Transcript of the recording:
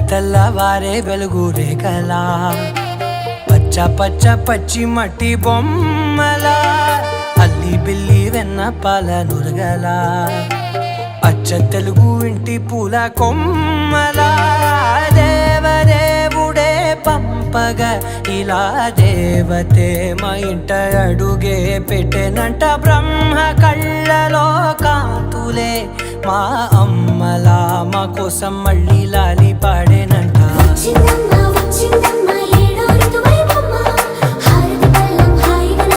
తెల్లవారే వెలుగు రేఖలా పచ్చ పచ్చ పచ్చి మట్టి బొమ్మలా అల్లి బిల్లి వెన్న పాల నురగలా అచ్చ తెలుగు ఇంటి పూల కొమ్మలా దేవదేవుడే పంపగా ఇలా దేవతే మా ఇంట అడుగే పెట్టెనంట బ్రహ్మ కళ్ళలో కాంతులే మా అమ్మలా మా కోసం మళ్ళీ లాలి పాడేనంట.